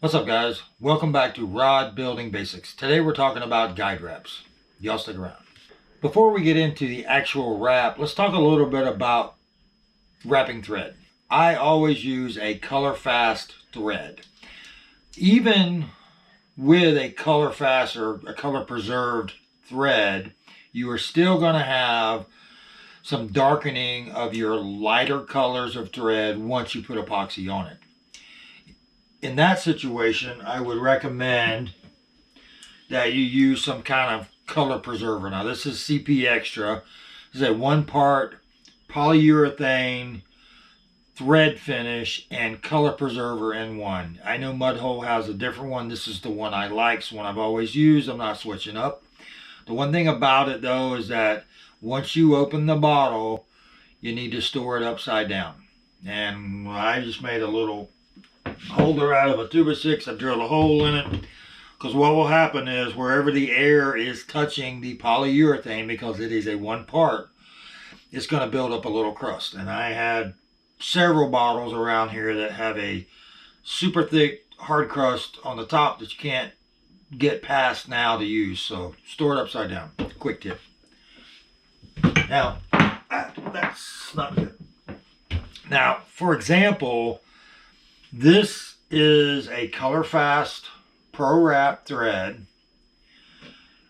What's up, guys? Welcome back to Rod Building Basics. Today we're talking about guide wraps. Y'all stick around. Before we get into the actual wrap, let's talk a little bit about wrapping thread. I always use a color fast thread. Even with a color fast or a color preserved thread, you are still going to have some darkening of your lighter colors of thread once you put epoxy on it. In that situation, I would recommend that you use some kind of color preserver. Now, this is CP Extra. This is a 1-part polyurethane thread finish and color preserver in one. I know Mudhole has a different one. This is the one I like. It's one I've always used. I'm not switching up. The one thing about it, though, is that once you open the bottle, you need to store it upside down. And I just made a little holder out of a 2x6. I drilled a hole in it because what will happen is wherever the air is touching the polyurethane, because it is a 1-part, it's going to build up a little crust. And I had several bottles around here that have a super thick hard crust on the top that you can't get past now to use. So store it upside down. Quick tip. Now, that's not good. Now, for example, this is a color fast Pro Wrap thread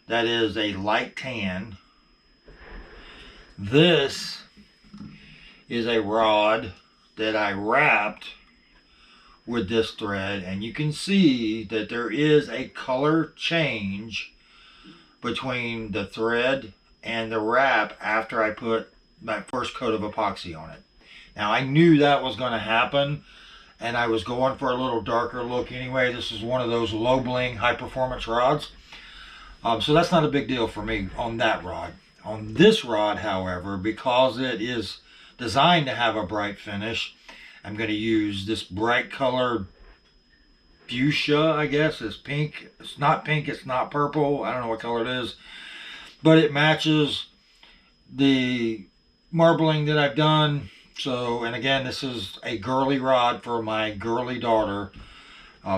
that is a light tan. This is a rod that I wrapped with this thread, and you can see that there is a color change between the thread and the wrap after I put my first coat of epoxy on it. Now, I knew that was going to happen, and I was going for a little darker look anyway. This is one of those low bling high performance rods. So that's not a big deal for me on that rod. On this rod, however, because it is designed to have a bright finish, I'm going to use this bright color fuchsia, I guess. It's pink. It's not pink. It's not purple. I don't know what color it is. But it matches the marbling that I've done. So, and again, this is a girly rod for my girly daughter.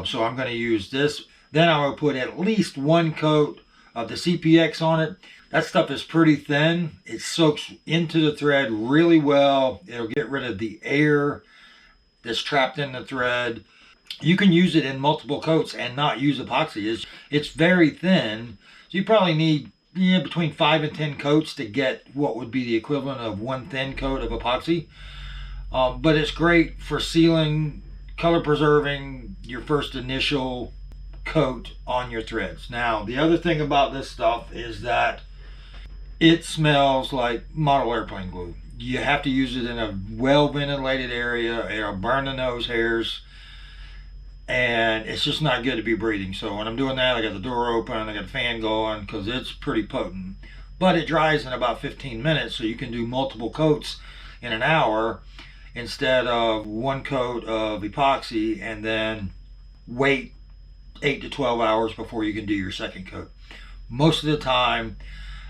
So I'm going to use this. Then I will put at least 1 coat of the CPX on it. That stuff is pretty thin. It soaks into the thread really well. It'll get rid of the air that's trapped in the thread. You can use it in multiple coats and not use epoxy. It's very thin. So you probably need between 5 and 10 coats to get what would be the equivalent of 1 thin coat of epoxy. But it's great for sealing, color preserving your first initial coat on your threads. Now, the other thing about this stuff is that it smells like model airplane glue. You have to use it in a well ventilated area. It'll burn the nose hairs, and it's just not good to be breathing. So when I'm doing that, I got the door open, I got the fan going because it's pretty potent. But it dries in about 15 minutes, so you can do multiple coats in an hour instead of 1 coat of epoxy and then wait 8 to 12 hours before you can do your second coat. Most of the time,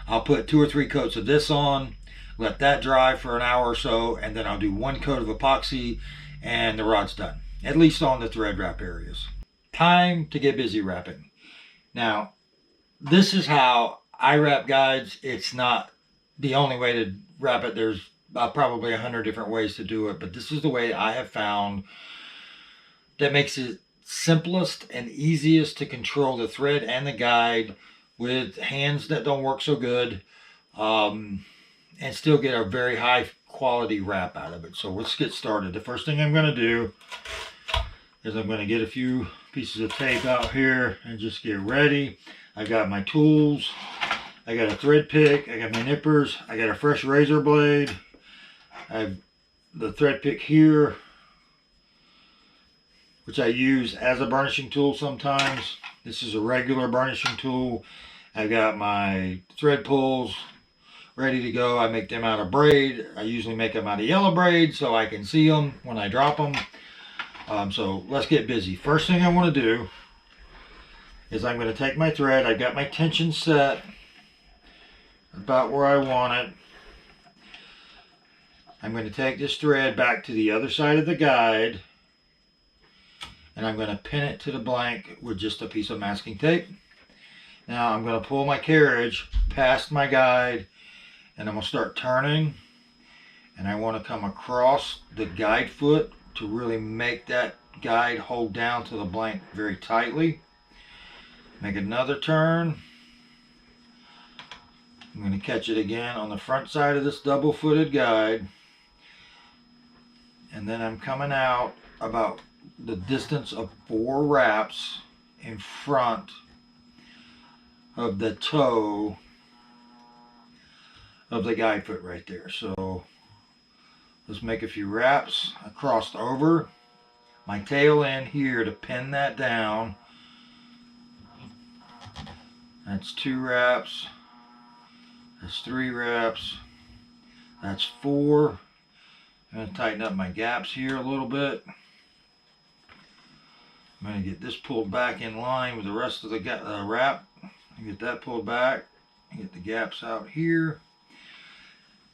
I'll put 2 or 3 coats of this on, let that dry for an hour or so, and then I'll do 1 coat of epoxy and the rod's done. At least on the thread wrap areas. Time to get busy wrapping. Now, this is how I wrap guides. It's not the only way to wrap it. There's probably 100 different ways to do it, but this is the way I have found that makes it simplest and easiest to control the thread and the guide with hands that don't work so good, and still get a very high quality wrap out of it. So let's get started. The first thing I'm going to do is I'm going to get a few pieces of tape out here and just get ready. I got my tools. I got a thread pick. I got my nippers. I got a fresh razor blade. I have the thread pick here, which I use as a burnishing tool sometimes. This is a regular burnishing tool. I got my thread pulls ready to go. I make them out of braid. I usually make them out of yellow braid so I can see them when I drop them. So let's get busy. First thing I want to do is I'm going to take my thread. I've got my tension set about where I want it. I'm going to take this thread back to the other side of the guide and I'm going to pin it to the blank with just a piece of masking tape. Now I'm going to pull my carriage past my guide, and I'm going to start turning, and I want to come across the guide foot to really make that guide hold down to the blank very tightly. Make another turn. I'm going to catch it again on the front side of this double-footed guide, and then I'm coming out about the distance of 4 wraps in front of the toe of the guide foot right there. So let's make a few wraps. I crossed over my tail end here to pin that down. That's 2 wraps. That's 3 wraps. That's 4. I'm going to tighten up my gaps here a little bit. I'm going to get this pulled back in line with the rest of the wrap. Get that pulled back. Get the gaps out here.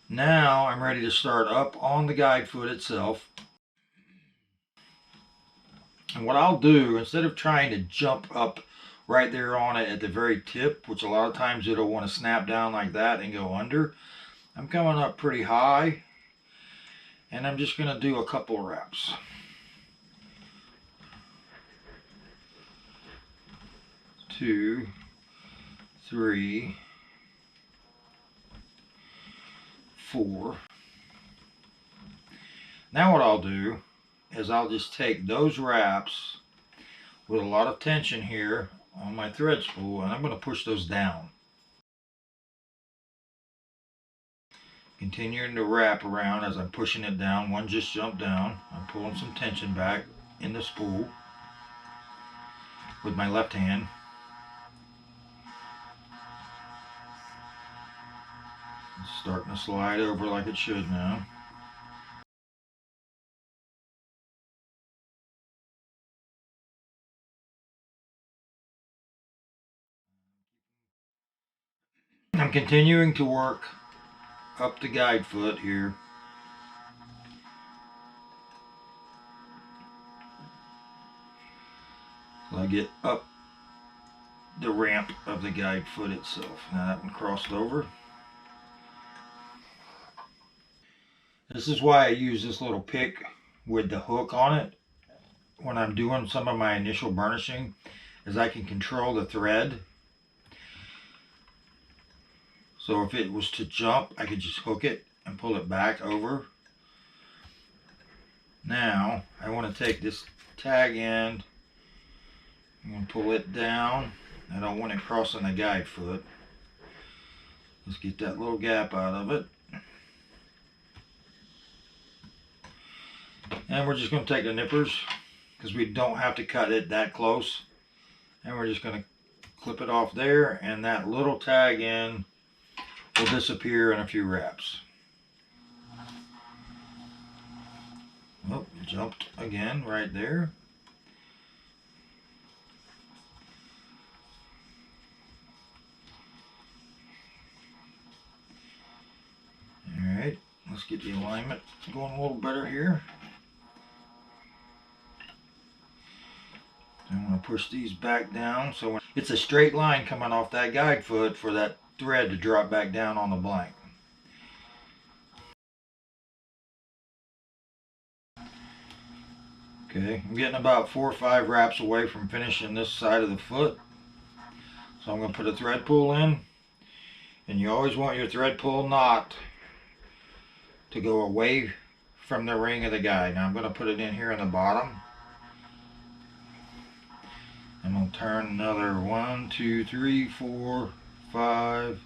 Now I'm ready to start up on the guide foot itself. And what I'll do, instead of trying to jump up right there on it at the very tip, which a lot of times it'll want to snap down like that and go under, I'm coming up pretty high, and I'm just going to do a couple wraps. 2, 3, 4. Now what I'll do is I'll just take those wraps with a lot of tension here on my thread spool, and I'm going to push those down. Continuing to wrap around as I'm pushing it down. One just jumped down. I'm pulling some tension back in the spool with my left hand. It's starting to slide over like it should now. I'm continuing to work up the guide foot here. So I get up the ramp of the guide foot itself. Now that one crossed over. This is why I use this little pick with the hook on it when I'm doing some of my initial burnishing, is I can control the thread. So if it was to jump, I could just hook it and pull it back over. Now I want to take this tag end, I'm going to pull it down. I don't want it crossing the guide foot. Let's get that little gap out of it. And we're just going to take the nippers, because we don't have to cut it that close. And we're just going to clip it off there, and that little tag end will disappear in a few wraps. Oh, jumped again right there. Alright, let's get the alignment going a little better here. I'm going to push these back down so it's a straight line coming off that guide foot for that thread to drop back down on the blank. Okay, I'm getting about 4 or 5 wraps away from finishing this side of the foot. So I'm going to put a thread pull in, and you always want your thread pull knot to go away from the ring of the guide. Now I'm going to put it in here in the bottom. I'm going to turn another 1, 2, 3, 4, 5,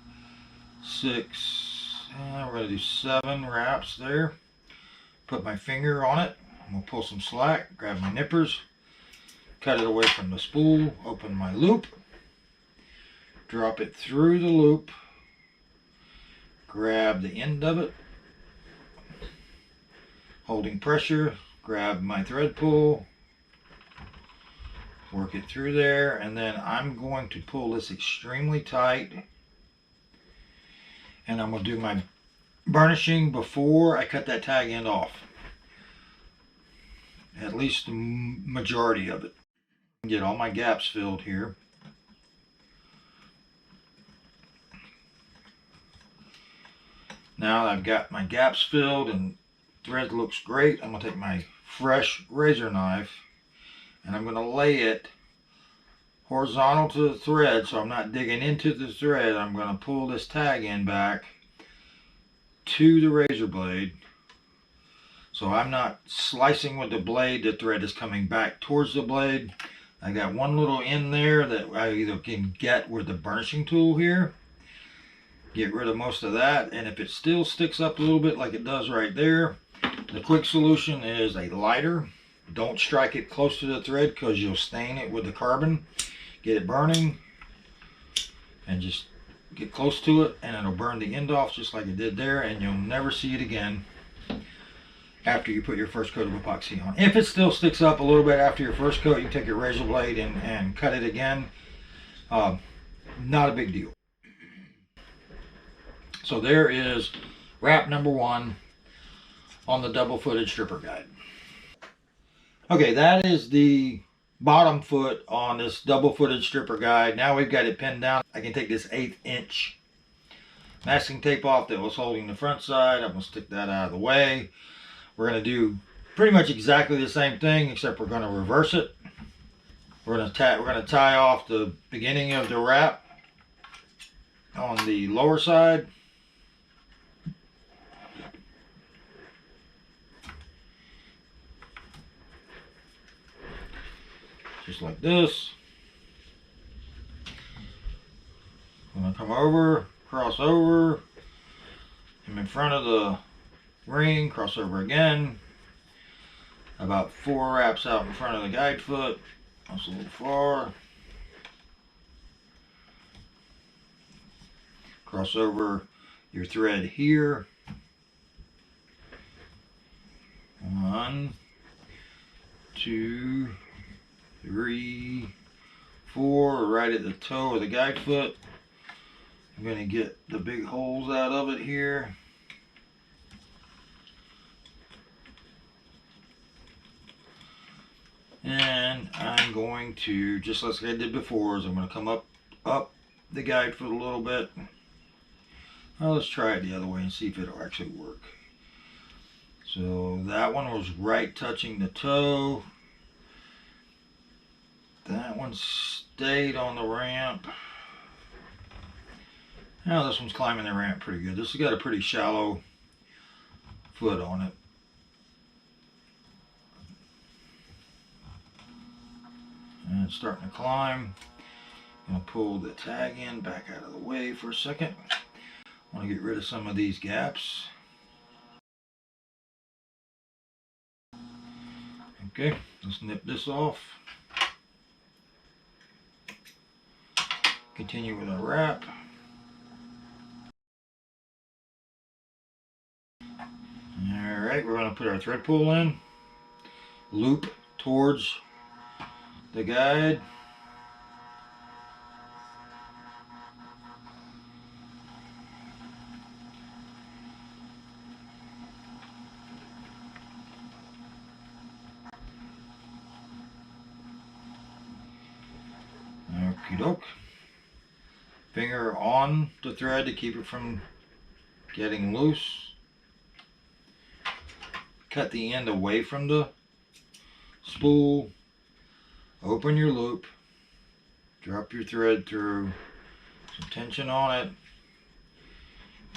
6, and we're going to do 7 wraps there. Put my finger on it. I'm going to pull some slack, grab my nippers, cut it away from the spool, open my loop, drop it through the loop, grab the end of it, holding pressure, grab my thread pull, work it through there, and then I'm going to pull this extremely tight, and I'm going to do my burnishing before I cut that tag end off. at least the majority of it. Get all my gaps filled here. Now that I've got my gaps filled and thread looks great, I'm going to take my fresh razor knife and I'm going to lay it horizontal to the thread so I'm not digging into the thread. I'm going to pull this tag end back to the razor blade so I'm not slicing with the blade. The thread is coming back towards the blade. I got one little end there that I either can get with the burnishing tool here, get rid of most of that, and if it still sticks up a little bit like it does right there, the quick solution is a lighter. Don't strike it close to the thread because you'll stain it with the carbon. Get it burning and just get close to it and it'll burn the end off just like it did there, and you'll never see it again after you put your first coat of epoxy on. If it still sticks up a little bit after your first coat, you can take your razor blade and cut it again. Not a big deal. So there is wrap number 1 on the double-footed stripper guide. Okay, that is the bottom foot on this double-footed stripper guide. Now we've got it pinned down. I can take this 1/8 inch masking tape off that was holding the front side. I'm going to stick that out of the way. We're going to do pretty much exactly the same thing, except we're going to reverse it. We're going to tie off the beginning of the wrap on the lower side. Just like this. I'm going to come over, cross over. I'm in front of the ring, cross over again. About 4 wraps out in front of the guide foot. That's a little far. Cross over your thread here. 1, 2, 3, 4, right at the toe of the guide foot. I'm going to get the big holes out of it here. And I'm going to, just like I did before, is I'm going to come up the guide foot a little bit. Now let's try it the other way and see if it'll actually work. So that one was right touching the toe. That one stayed on the ramp. Now this one's climbing the ramp pretty good. This has got a pretty shallow foot on it. And it's starting to climb. I'm going to pull the tag end back out of the way for a second. I want to get rid of some of these gaps. Okay, let's nip this off. Continue with our wrap. Alright, we're going to put our thread pull in. Loop towards the guide. Okie doke. Finger on the thread to keep it from getting loose. Cut the end away from the spool. Open your loop. Drop your thread through. Some tension on it.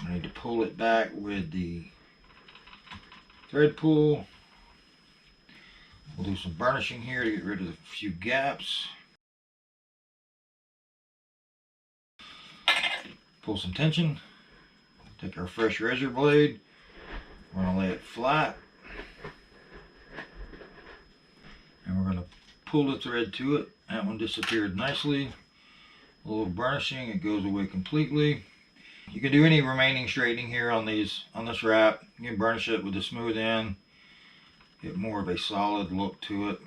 I need to pull it back with the thread pull. We'll do some burnishing here to get rid of a few gaps. Pull some tension. Take our fresh razor blade. We're going to lay it flat. And we're going to pull the thread to it. That one disappeared nicely. A little burnishing, it goes away completely. You can do any remaining straightening here on this wrap. You can burnish it with a smooth end. Get more of a solid look to it.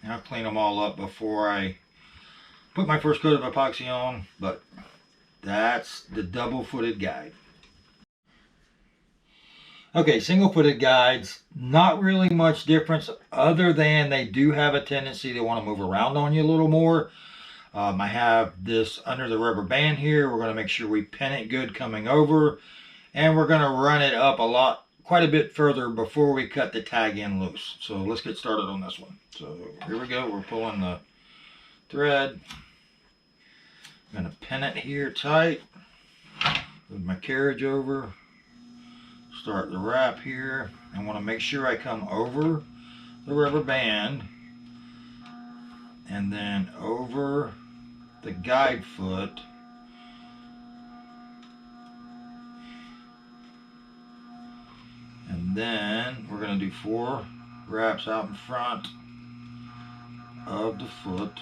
And I'll clean them all up before I put my first coat of epoxy on, but that's the double-footed guide. Okay, single-footed guides, not really much difference other than they do have a tendency to want to move around on you a little more. I have this under the rubber band here. We're going to make sure we pin it good coming over, and we're going to run it up quite a bit further before we cut the tag end loose. So let's get started on this one. So here we go. We're pulling the thread. I'm going to pin it here tight. Move my carriage over. Start the wrap here. I want to make sure I come over the rubber band and then over the guide foot. And then we're going to do 4 wraps out in front of the foot.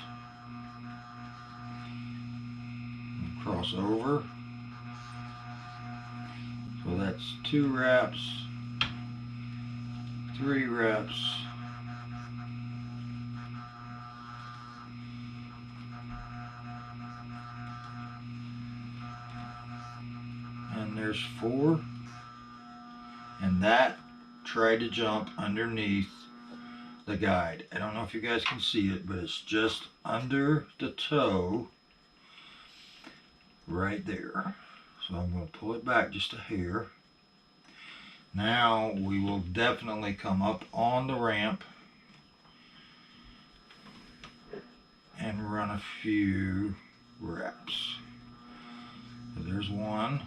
Cross over. So that's 2 wraps, 3 wraps, and there's 4. And that tried to jump underneath the guide. I don't know if you guys can see it, but it's just under the toe right there. So I'm going to pull it back just a hair. Now we will definitely come up on the ramp and run a few wraps. So there's 1,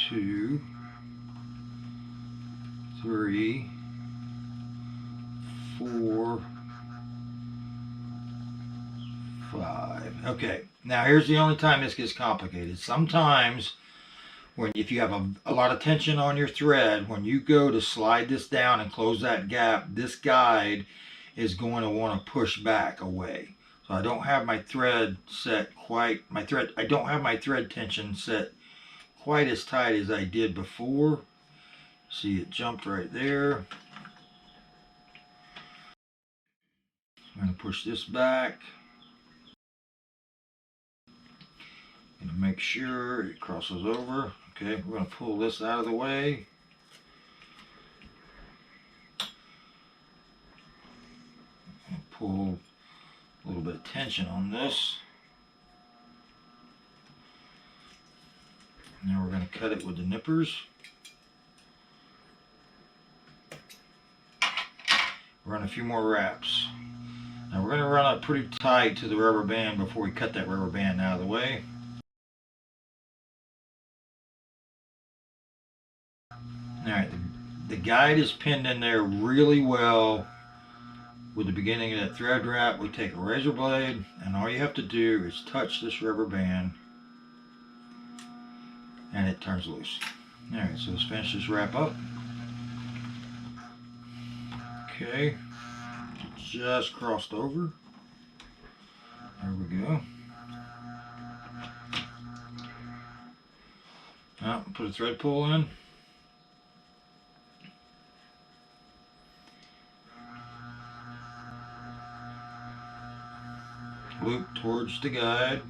2, 3, 4, 5. Okay, now here's the only time this gets complicated. Sometimes if you have a lot of tension on your thread, when you go to slide this down and close that gap, this guide is going to want to push back away. So I don't have my thread set quite, I don't have my thread tension set quite as tight as I did before. See, it jumped right there. I'm going to push this back. Going to make sure it crosses over. Okay, we're going to pull this out of the way. Pull a little bit of tension on this. Now we're going to cut it with the nippers. Run a few more wraps. Now we're going to run it pretty tight to the rubber band before we cut that rubber band out of the way. Alright, the guide is pinned in there really well with the beginning of that thread wrap. We take a razor blade and all you have to do is touch this rubber band and it turns loose. Alright, so let's finish this wrap up. Okay, just crossed over. There we go. Now, put a thread pull in. Loop towards the guide.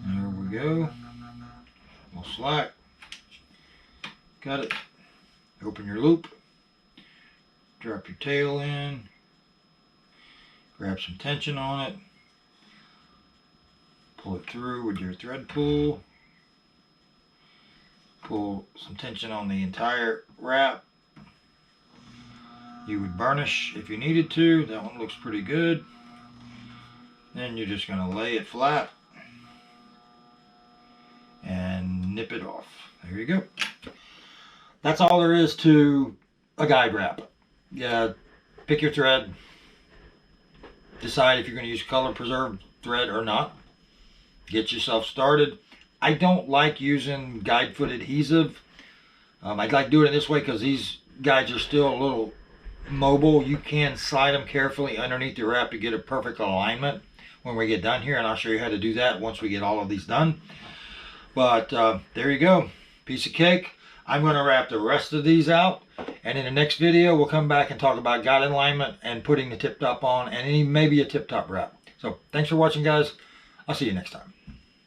There we go. A little slack. Got it. Open your loop. Drop your tail in. Grab some tension on it. Pull it through with your thread pull. Pull some tension on the entire wrap. You would burnish if you needed to. That one looks pretty good. Then you're just going to lay it flat and nip it off. There you go. That's all there is to a guide wrap. Yeah, pick your thread. Decide if you're going to use color preserved thread or not. Get yourself started. I don't like using guide foot adhesive. I'd like to do it in this way because these guides are still a little mobile. You can slide them carefully underneath the wrap to get a perfect alignment when we get done here, and I'll show you how to do that once we get all of these done. But there you go, piece of cake. I'm going to wrap the rest of these out, and in the next video we'll come back and talk about guide alignment and putting the tip top on, and maybe a tip top wrap. So thanks for watching, guys. I'll see you next time.